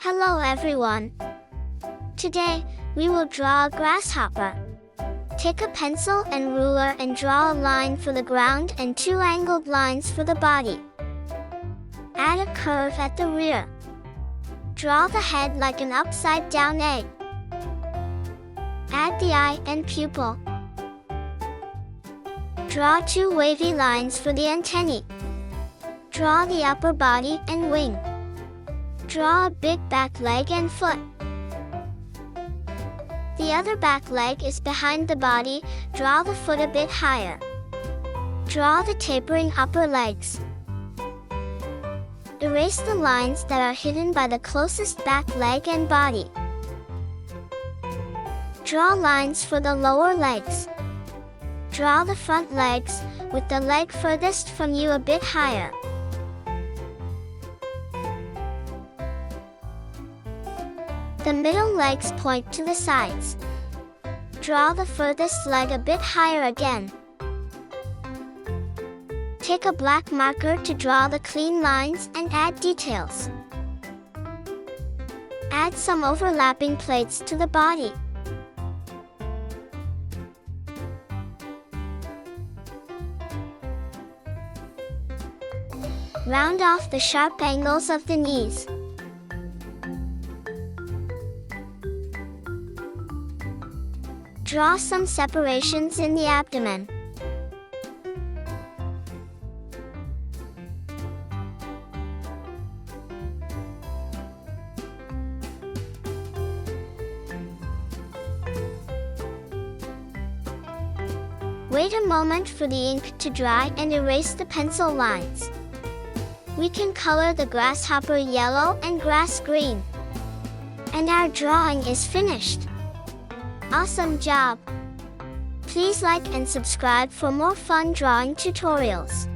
Hello everyone. Today, we will draw a grasshopper. Take a pencil and ruler and draw a line for the ground and two angled lines for the body. Add a curve at the rear. Draw the head like an upside-down egg. Add the eye and pupil. Draw two wavy lines for the antennae. Draw the upper body and wing. Draw a big back leg and foot. The other back leg is behind the body. Draw the foot a bit higher. Draw the tapering upper legs. Erase the lines that are hidden by the closest back leg and body. Draw lines for the lower legs. Draw the front legs, with the leg furthest from you a bit higher. The middle legs point to the sides. Draw the furthest leg a bit higher again. Take a black marker to draw the clean lines and add details. Add some overlapping plates to the body. Round off the sharp angles of the knees. Draw some separations in the abdomen. Wait a moment for the ink to dry and erase the pencil lines. We can color the grasshopper yellow and grass green. And our drawing is finished. Awesome job! Please like and subscribe for more fun drawing tutorials.